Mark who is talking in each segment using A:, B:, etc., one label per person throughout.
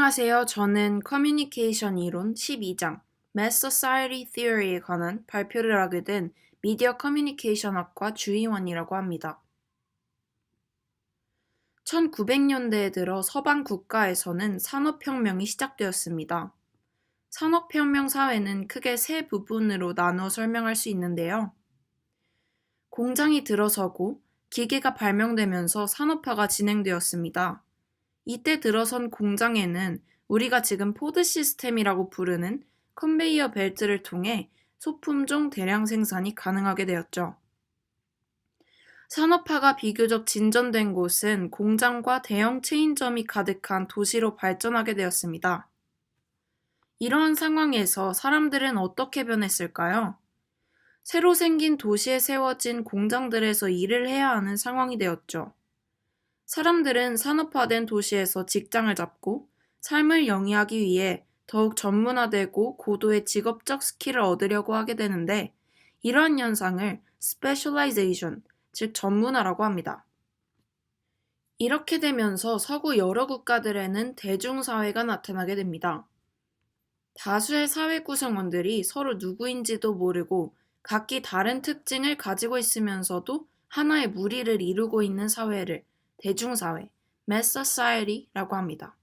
A: 안녕하세요. 저는 커뮤니케이션 이론 12장 Mass Society Theory에 관한 발표를 하게 된 미디어 커뮤니케이션학과 주의원이라고 합니다. 1900년대에 들어 서방 국가에서는 산업혁명이 시작되었습니다. 산업혁명 사회는 크게 세 부분으로 나누어 설명할 수 있는데요. 공장이 들어서고 기계가 발명되면서 산업화가 진행되었습니다. 이때 들어선 공장에는 우리가 지금 포드 시스템이라고 부르는 컨베이어 벨트를 통해 소품종 대량 생산이 가능하게 되었죠. 산업화가 비교적 진전된 곳은 공장과 대형 체인점이 가득한 도시로 발전하게 되었습니다. 이러한 상황에서 사람들은 어떻게 변했을까요? 새로 생긴 도시에 세워진 공장들에서 일을 해야 하는 상황이 되었죠. 사람들은 산업화된 도시에서 직장을 잡고 삶을 영위하기 위해 더욱 전문화되고 고도의 직업적 스킬을 얻으려고 하게 되는데 이러한 현상을 specialization, 즉 전문화라고 합니다. 이렇게 되면서 서구 여러 국가들에는 대중사회가 나타나게 됩니다. 다수의 사회 구성원들이 서로 누구인지도 모르고 각기 다른 특징을 가지고 있으면서도 하나의 무리를 이루고 있는 사회를 대중사회, Mass Society라고 합니다.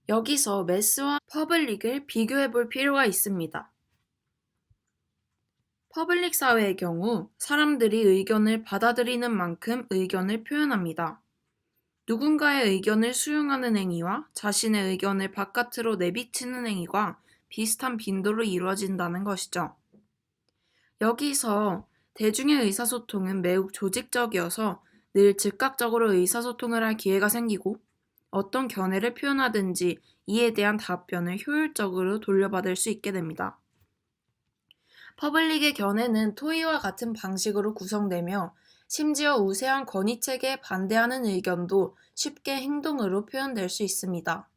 A: 여기서 매스와 퍼블릭을 비교해 볼 필요가 있습니다. 퍼블릭 사회의 경우 사람들이 의견을 받아들이는 만큼 의견을 표현합니다. 누군가의 의견을 수용하는 행위와 자신의 의견을 바깥으로 내비치는 행위가 비슷한 빈도로 이루어진다는 것이죠. 여기서 대중의 의사소통은 매우 조직적이어서 늘 즉각적으로 의사소통을 할 기회가 생기고 어떤 견해를 표현하든지 이에 대한 답변을 효율적으로 돌려받을 수 있게 됩니다. 퍼블릭의 견해는 토의와 같은 방식으로 구성되며 심지어 우세한 권위체계에 반대하는 의견도 쉽게 행동으로 표현될 수 있습니다.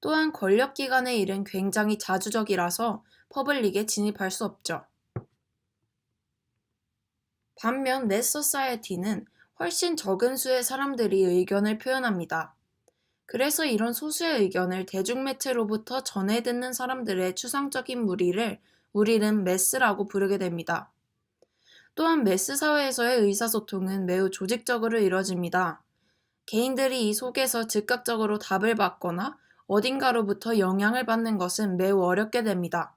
A: 또한 권력기관의 일은 굉장히 자주적이라서 퍼블릭에 진입할 수 없죠. 반면 매스 소사이어티는 훨씬 적은 수의 사람들이 의견을 표현합니다. 그래서 이런 소수의 의견을 대중매체로부터 전해 듣는 사람들의 추상적인 무리를 우리는 매스라고 부르게 됩니다. 또한 매스 사회에서의 의사소통은 매우 조직적으로 이루어집니다. 개인들이 이 속에서 즉각적으로 답을 받거나 어딘가로부터 영향을 받는 것은 매우 어렵게 됩니다.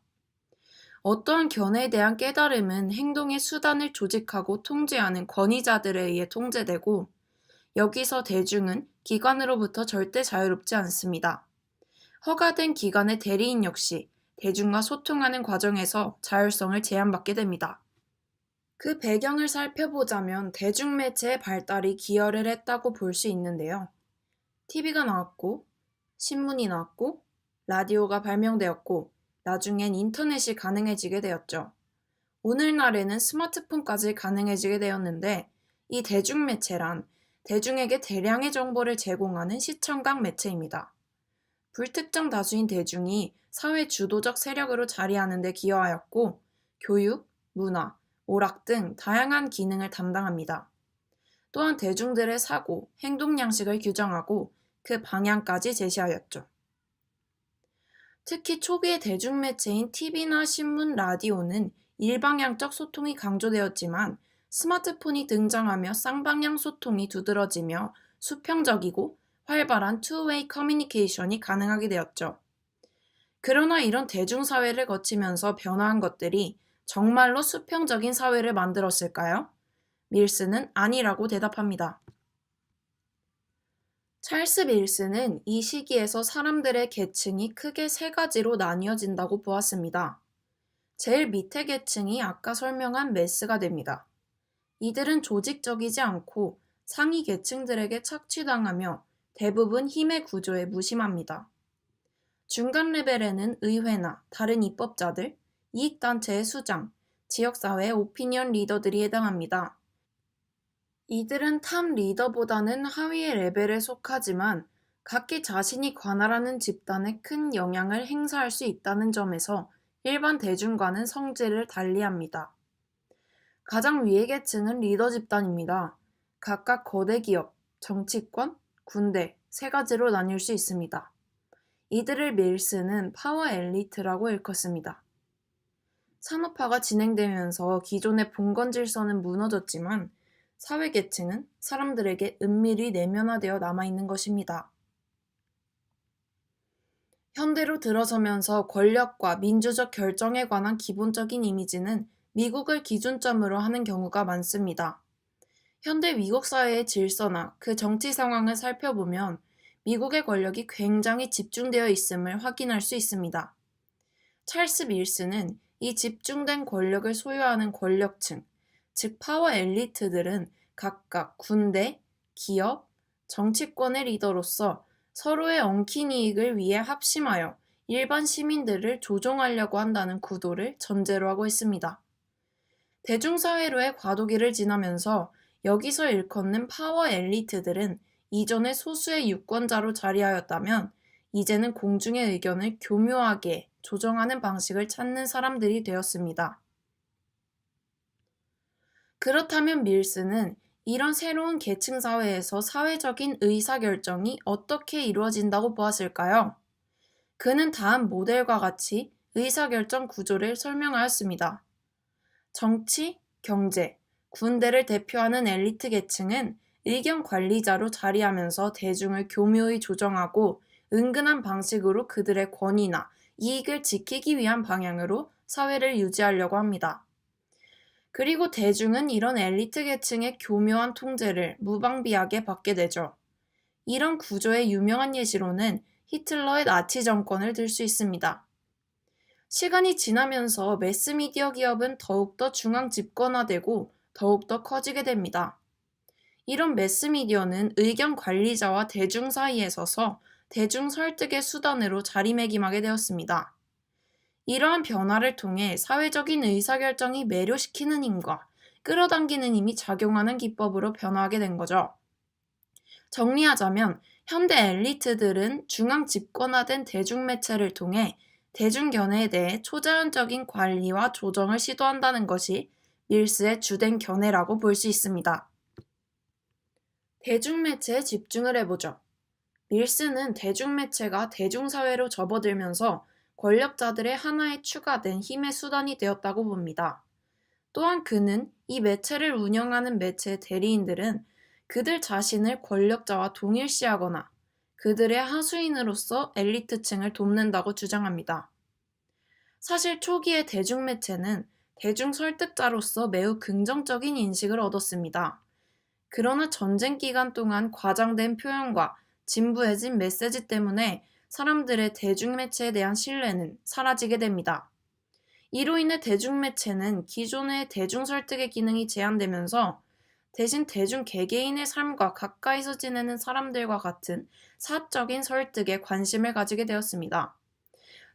A: 어떠한 견해에 대한 깨달음은 행동의 수단을 조직하고 통제하는 권위자들에 의해 통제되고 여기서 대중은 기관으로부터 절대 자유롭지 않습니다. 허가된 기관의 대리인 역시 대중과 소통하는 과정에서 자율성을 제한받게 됩니다. 그 배경을 살펴보자면 대중매체의 발달이 기여를 했다고 볼 수 있는데요. TV가 나왔고, 신문이 나왔고, 라디오가 발명되었고, 나중엔 인터넷이 가능해지게 되었죠. 오늘날에는 스마트폰까지 가능해지게 되었는데 이 대중매체란 대중에게 대량의 정보를 제공하는 시청각 매체입니다. 불특정 다수인 대중이 사회 주도적 세력으로 자리하는 데 기여하였고 교육, 문화, 오락 등 다양한 기능을 담당합니다. 또한 대중들의 사고, 행동 양식을 규정하고 그 방향까지 제시하였죠. 특히 초기의 대중매체인 TV나 신문, 라디오는 일방향적 소통이 강조되었지만 스마트폰이 등장하며 쌍방향 소통이 두드러지며 수평적이고 활발한 투웨이 커뮤니케이션이 가능하게 되었죠. 그러나 이런 대중사회를 거치면서 변화한 것들이 정말로 수평적인 사회를 만들었을까요? 밀스는 아니라고 대답합니다. 찰스 밀스는 이 시기에서 사람들의 계층이 크게 세 가지로 나뉘어진다고 보았습니다. 제일 밑의 계층이 아까 설명한 매스가 됩니다. 이들은 조직적이지 않고 상위 계층들에게 착취당하며 대부분 힘의 구조에 무심합니다. 중간 레벨에는 의회나 다른 입법자들, 이익단체의 수장, 지역사회의 오피니언 리더들이 해당합니다. 이들은 탑 리더보다는 하위의 레벨에 속하지만 각기 자신이 관할하는 집단에 큰 영향을 행사할 수 있다는 점에서 일반 대중과는 성질을 달리합니다. 가장 위의 계층은 리더 집단입니다. 각각 거대 기업, 정치권, 군대, 세 가지로 나뉠 수 있습니다. 이들을 밀스는 파워 엘리트라고 일컫습니다. 산업화가 진행되면서 기존의 봉건 질서는 무너졌지만 사회 계층은 사람들에게 은밀히 내면화되어 남아있는 것입니다. 현대로 들어서면서 권력과 민주적 결정에 관한 기본적인 이미지는 미국을 기준점으로 하는 경우가 많습니다. 현대 미국 사회의 질서나 그 정치 상황을 살펴보면 미국의 권력이 굉장히 집중되어 있음을 확인할 수 있습니다. 찰스 밀스는 이 집중된 권력을 소유하는 권력층, 즉 파워 엘리트들은 각각 군대, 기업, 정치권의 리더로서 서로의 엉킨 이익을 위해 합심하여 일반 시민들을 조종하려고 한다는 구도를 전제로 하고 있습니다. 대중사회로의 과도기를 지나면서 여기서 일컫는 파워 엘리트들은 이전에 소수의 유권자로 자리하였다면 이제는 공중의 의견을 교묘하게 조정하는 방식을 찾는 사람들이 되었습니다. 그렇다면 밀스는 이런 새로운 계층 사회에서 사회적인 의사결정이 어떻게 이루어진다고 보았을까요? 그는 다음 모델과 같이 의사결정 구조를 설명하였습니다. 정치, 경제, 군대를 대표하는 엘리트 계층은 의견 관리자로 자리하면서 대중을 교묘히 조정하고 은근한 방식으로 그들의 권위나 이익을 지키기 위한 방향으로 사회를 유지하려고 합니다. 그리고 대중은 이런 엘리트 계층의 교묘한 통제를 무방비하게 받게 되죠. 이런 구조의 유명한 예시로는 히틀러의 나치 정권을 들 수 있습니다. 시간이 지나면서 매스미디어 기업은 더욱더 중앙 집권화되고 더욱더 커지게 됩니다. 이런 매스미디어는 의견 관리자와 대중 사이에 서서 대중 설득의 수단으로 자리매김하게 되었습니다. 이러한 변화를 통해 사회적인 의사결정이 매료시키는 힘과 끌어당기는 힘이 작용하는 기법으로 변화하게 된 거죠. 정리하자면 현대 엘리트들은 중앙 집권화된 대중매체를 통해 대중견해에 대해 초자연적인 관리와 조정을 시도한다는 것이 밀스의 주된 견해라고 볼 수 있습니다. 대중매체에 집중을 해보죠. 밀스는 대중매체가 대중사회로 접어들면서 권력자들의 하나의 추가된 힘의 수단이 되었다고 봅니다. 또한 그는 이 매체를 운영하는 매체의 대리인들은 그들 자신을 권력자와 동일시하거나 그들의 하수인으로서 엘리트층을 돕는다고 주장합니다. 사실 초기의 대중매체는 대중 설득자로서 매우 긍정적인 인식을 얻었습니다. 그러나 전쟁 기간 동안 과장된 표현과 진부해진 메시지 때문에 사람들의 대중매체에 대한 신뢰는 사라지게 됩니다. 이로 인해 대중매체는 기존의 대중설득의 기능이 제한되면서 대신 대중 개개인의 삶과 가까이서 지내는 사람들과 같은 사적인 설득에 관심을 가지게 되었습니다.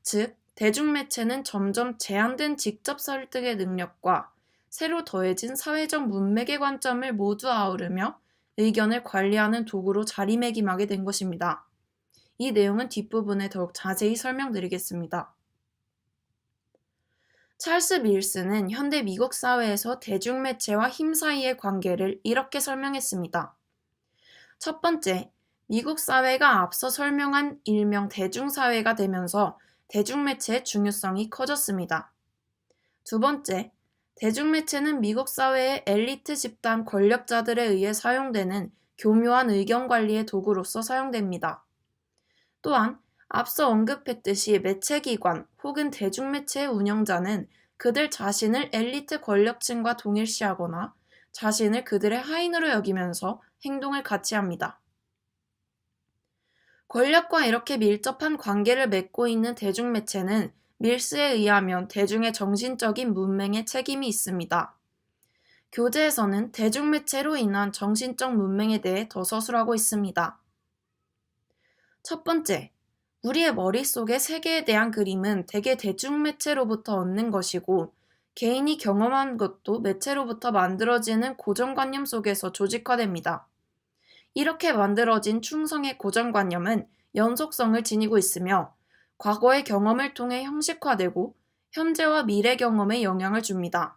A: 즉, 대중매체는 점점 제한된 직접 설득의 능력과 새로 더해진 사회적 문맥의 관점을 모두 아우르며 의견을 관리하는 도구로 자리매김하게 된 것입니다. 이 내용은 뒷부분에 더욱 자세히 설명드리겠습니다. 찰스 밀스는 현대 미국 사회에서 대중매체와 힘 사이의 관계를 이렇게 설명했습니다. 첫 번째, 미국 사회가 앞서 설명한 일명 대중사회가 되면서 대중매체의 중요성이 커졌습니다. 두 번째, 대중매체는 미국 사회의 엘리트 집단 권력자들에 의해 사용되는 교묘한 의견 관리의 도구로서 사용됩니다. 또한 앞서 언급했듯이 매체기관 혹은 대중매체의 운영자는 그들 자신을 엘리트 권력층과 동일시하거나 자신을 그들의 하인으로 여기면서 행동을 같이 합니다. 권력과 이렇게 밀접한 관계를 맺고 있는 대중매체는 밀스에 의하면 대중의 정신적인 문맹에 책임이 있습니다. 교재에서는 대중매체로 인한 정신적 문맹에 대해 더 서술하고 있습니다. 첫 번째, 우리의 머릿속의 세계에 대한 그림은 대개 대중매체로부터 얻는 것이고 개인이 경험한 것도 매체로부터 만들어지는 고정관념 속에서 조직화됩니다. 이렇게 만들어진 충성의 고정관념은 연속성을 지니고 있으며 과거의 경험을 통해 형식화되고 현재와 미래 경험에 영향을 줍니다.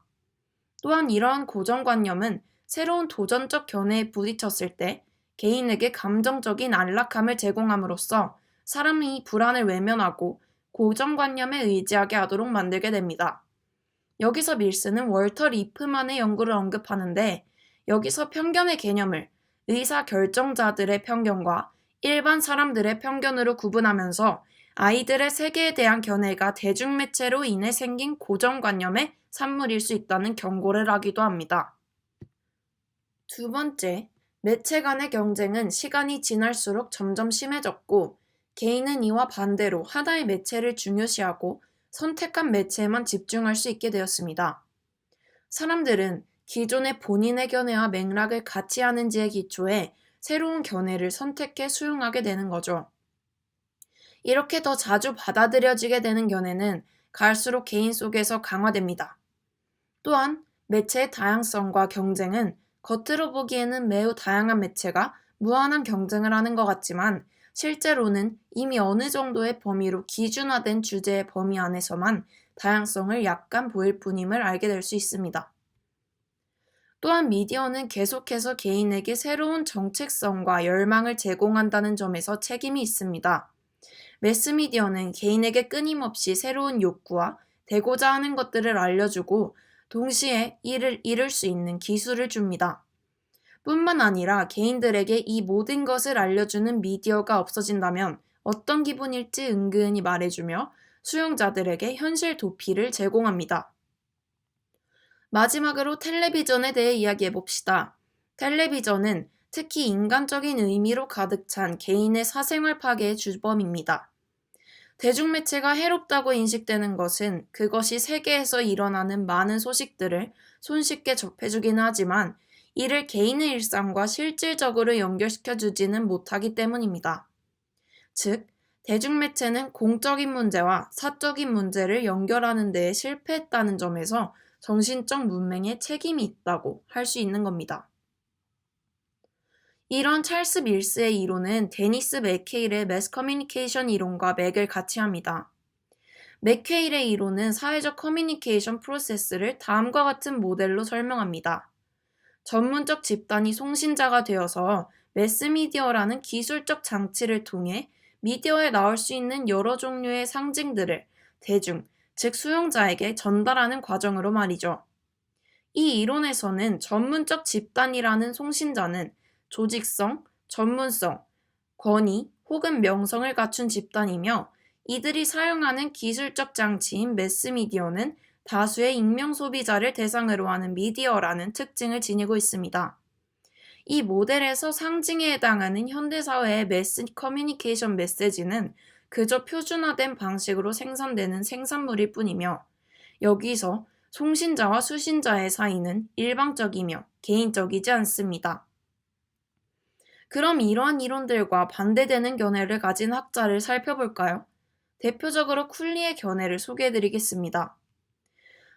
A: 또한 이러한 고정관념은 새로운 도전적 견해에 부딪혔을 때 개인에게 감정적인 안락함을 제공함으로써 사람이 불안을 외면하고 고정관념에 의지하게 하도록 만들게 됩니다. 여기서 밀스는 월터 리프만의 연구를 언급하는데, 여기서 편견의 개념을 의사결정자들의 편견과 일반 사람들의 편견으로 구분하면서 아이들의 세계에 대한 견해가 대중매체로 인해 생긴 고정관념의 산물일 수 있다는 경고를 하기도 합니다. 두 번째, 매체 간의 경쟁은 시간이 지날수록 점점 심해졌고, 개인은 이와 반대로 하나의 매체를 중요시하고 선택한 매체에만 집중할 수 있게 되었습니다. 사람들은 기존의 본인의 견해와 맥락을 같이 하는지에 기초해 새로운 견해를 선택해 수용하게 되는 거죠. 이렇게 더 자주 받아들여지게 되는 견해는 갈수록 개인 속에서 강화됩니다. 또한 매체의 다양성과 경쟁은 겉으로 보기에는 매우 다양한 매체가 무한한 경쟁을 하는 것 같지만, 실제로는 이미 어느 정도의 범위로 기준화된 주제의 범위 안에서만 다양성을 약간 보일 뿐임을 알게 될 수 있습니다. 또한 미디어는 계속해서 개인에게 새로운 정체성과 열망을 제공한다는 점에서 책임이 있습니다. 매스미디어는 개인에게 끊임없이 새로운 욕구와 되고자 하는 것들을 알려주고 동시에 이를 이룰 수 있는 기술을 줍니다. 뿐만 아니라 개인들에게 이 모든 것을 알려주는 미디어가 없어진다면 어떤 기분일지 은근히 말해주며 수용자들에게 현실 도피를 제공합니다. 마지막으로 텔레비전에 대해 이야기해봅시다. 텔레비전은 특히 인간적인 의미로 가득 찬 개인의 사생활 파괴의 주범입니다. 대중매체가 해롭다고 인식되는 것은 그것이 세계에서 일어나는 많은 소식들을 손쉽게 접해주기는 하지만 이를 개인의 일상과 실질적으로 연결시켜주지는 못하기 때문입니다. 즉, 대중매체는 공적인 문제와 사적인 문제를 연결하는 데에 실패했다는 점에서 정신적 문맹에 책임이 있다고 할 수 있는 겁니다. 이런 찰스 밀스의 이론은 데니스 맥케일의 매스 커뮤니케이션 이론과 맥을 같이 합니다. 맥케일의 이론은 사회적 커뮤니케이션 프로세스를 다음과 같은 모델로 설명합니다. 전문적 집단이 송신자가 되어서 매스미디어라는 기술적 장치를 통해 미디어에 나올 수 있는 여러 종류의 상징들을 대중, 즉 수용자에게 전달하는 과정으로 말이죠. 이 이론에서는 전문적 집단이라는 송신자는 조직성, 전문성, 권위 혹은 명성을 갖춘 집단이며, 이들이 사용하는 기술적 장치인 매스미디어는 다수의 익명 소비자를 대상으로 하는 미디어라는 특징을 지니고 있습니다. 이 모델에서 상징에 해당하는 현대사회의 매스 커뮤니케이션 메시지는 그저 표준화된 방식으로 생산되는 생산물일 뿐이며, 여기서 송신자와 수신자의 사이는 일방적이며 개인적이지 않습니다. 그럼 이러한 이론들과 반대되는 견해를 가진 학자를 살펴볼까요? 대표적으로 쿨리의 견해를 소개해드리겠습니다.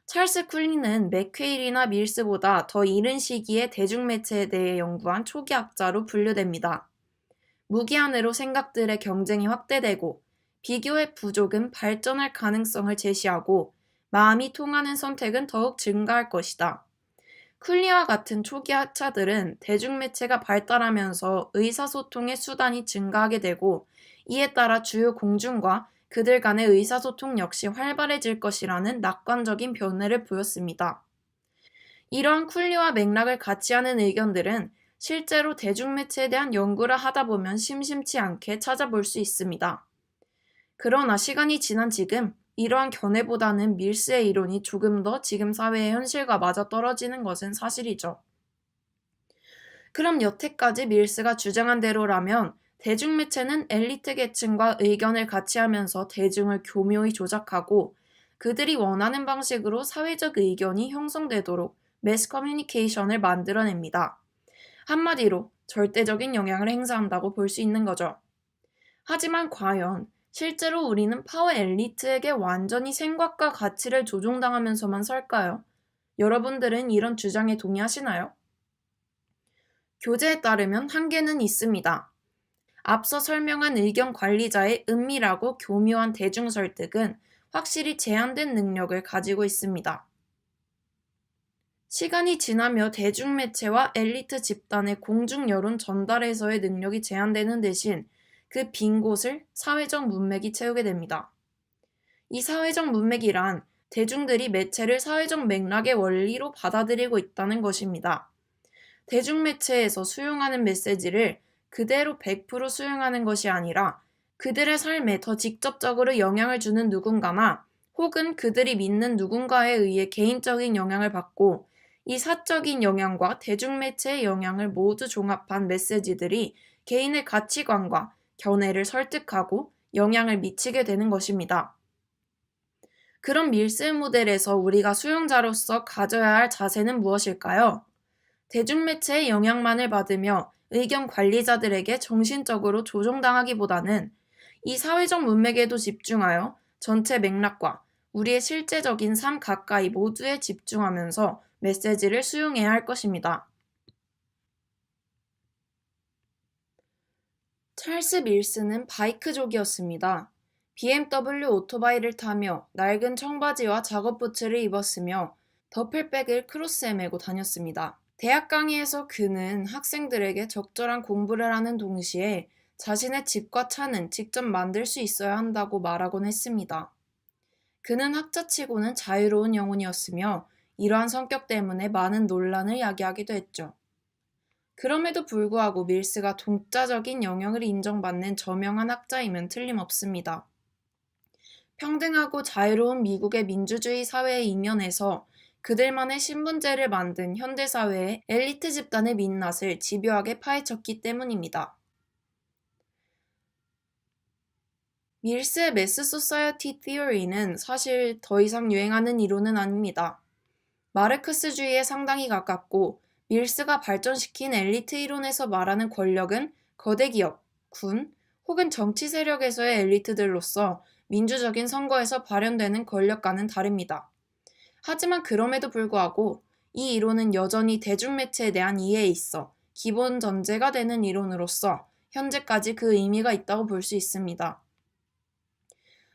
A: 찰스 쿨리는 맥퀘일이나 밀스보다 더 이른 시기에 대중매체에 대해 연구한 초기 학자로 분류됩니다. 무기한으로 생각들의 경쟁이 확대되고 비교의 부족은 발전할 가능성을 제시하고 마음이 통하는 선택은 더욱 증가할 것이다. 쿨리와 같은 초기 학자들은 대중매체가 발달하면서 의사소통의 수단이 증가하게 되고 이에 따라 주요 공중과 그들 간의 의사소통 역시 활발해질 것이라는 낙관적인 변화를 보였습니다. 이러한 쿨리와 맥락을 같이 하는 의견들은 실제로 대중매체에 대한 연구를 하다 보면 심심치 않게 찾아볼 수 있습니다. 그러나 시간이 지난 지금 이러한 견해보다는 밀스의 이론이 조금 더 지금 사회의 현실과 맞아떨어지는 것은 사실이죠. 그럼 여태까지 밀스가 주장한 대로라면 대중매체는 엘리트 계층과 의견을 같이 하면서 대중을 교묘히 조작하고 그들이 원하는 방식으로 사회적 의견이 형성되도록 매스 커뮤니케이션을 만들어냅니다. 한마디로 절대적인 영향을 행사한다고 볼 수 있는 거죠. 하지만 과연 실제로 우리는 파워 엘리트에게 완전히 생각과 가치를 조종당하면서만 살까요? 여러분들은 이런 주장에 동의하시나요? 교재에 따르면 한계는 있습니다. 앞서 설명한 의견 관리자의 은밀하고 교묘한 대중 설득은 확실히 제한된 능력을 가지고 있습니다. 시간이 지나며 대중매체와 엘리트 집단의 공중 여론 전달에서의 능력이 제한되는 대신 그 빈 곳을 사회적 문맥이 채우게 됩니다. 이 사회적 문맥이란 대중들이 매체를 사회적 맥락의 원리로 받아들이고 있다는 것입니다. 대중매체에서 수용하는 메시지를 그대로 100% 수용하는 것이 아니라 그들의 삶에 더 직접적으로 영향을 주는 누군가나 혹은 그들이 믿는 누군가에 의해 개인적인 영향을 받고 이 사적인 영향과 대중매체의 영향을 모두 종합한 메시지들이 개인의 가치관과 견해를 설득하고 영향을 미치게 되는 것입니다. 그런 밀스 모델에서 우리가 수용자로서 가져야 할 자세는 무엇일까요? 대중매체의 영향만을 받으며 의견 관리자들에게 정신적으로 조종당하기보다는 이 사회적 문맥에도 집중하여 전체 맥락과 우리의 실제적인 삶 가까이 모두에 집중하면서 메시지를 수용해야 할 것입니다. 찰스 밀스는 바이크족이었습니다. BMW 오토바이를 타며 낡은 청바지와 작업 부츠를 입었으며 더플백을 크로스에 메고 다녔습니다. 대학 강의에서 그는 학생들에게 적절한 공부를 하는 동시에 자신의 집과 차는 직접 만들 수 있어야 한다고 말하곤 했습니다. 그는 학자치고는 자유로운 영혼이었으며 이러한 성격 때문에 많은 논란을 야기하기도 했죠. 그럼에도 불구하고 밀스가 독자적인 영역을 인정받는 저명한 학자이면 틀림없습니다. 평등하고 자유로운 미국의 민주주의 사회의 이면에서 그들만의 신분제를 만든 현대사회의 엘리트 집단의 민낯을 집요하게 파헤쳤기 때문입니다. 밀스의 매스 소사이어티 티어리는 사실 더 이상 유행하는 이론은 아닙니다. 마르크스주의에 상당히 가깝고 밀스가 발전시킨 엘리트 이론에서 말하는 권력은 거대 기업, 군, 혹은 정치 세력에서의 엘리트들로서 민주적인 선거에서 발현되는 권력과는 다릅니다. 하지만 그럼에도 불구하고 이 이론은 여전히 대중매체에 대한 이해에 있어 기본 전제가 되는 이론으로서 현재까지 그 의미가 있다고 볼 수 있습니다.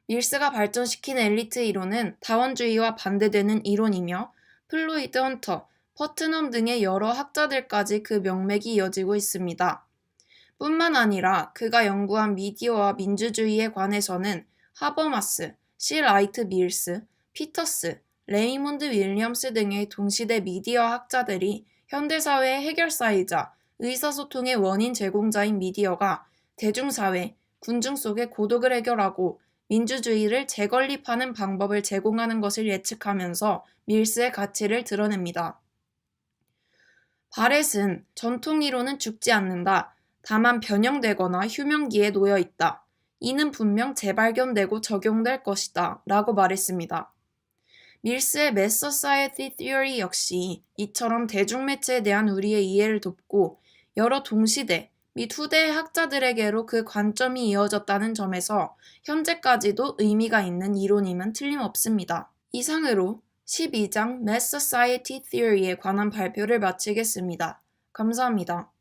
A: 밀스가 발전시킨 엘리트 이론은 다원주의와 반대되는 이론이며 플로이드 헌터, 퍼트넘 등의 여러 학자들까지 그 명맥이 이어지고 있습니다. 뿐만 아니라 그가 연구한 미디어와 민주주의에 관해서는 하버마스, 시 라이트 밀스, 피터스, 레이몬드 윌리엄스 등의 동시대 미디어 학자들이 현대사회의 해결사이자 의사소통의 원인 제공자인 미디어가 대중사회, 군중 속의 고독을 해결하고 민주주의를 재건립하는 방법을 제공하는 것을 예측하면서 밀스의 가치를 드러냅니다. 바렛은 전통이론은 죽지 않는다. 다만 변형되거나 휴명기에 놓여 있다. 이는 분명 재발견되고 적용될 것이다. 라고 말했습니다. 밀스의 매스 소사이어티 티어리 역시 이처럼 대중매체에 대한 우리의 이해를 돕고 여러 동시대 및 후대의 학자들에게로 그 관점이 이어졌다는 점에서 현재까지도 의미가 있는 이론임은 틀림없습니다. 이상으로 12장 매스 소사이어티 티어리에 관한 발표를 마치겠습니다. 감사합니다.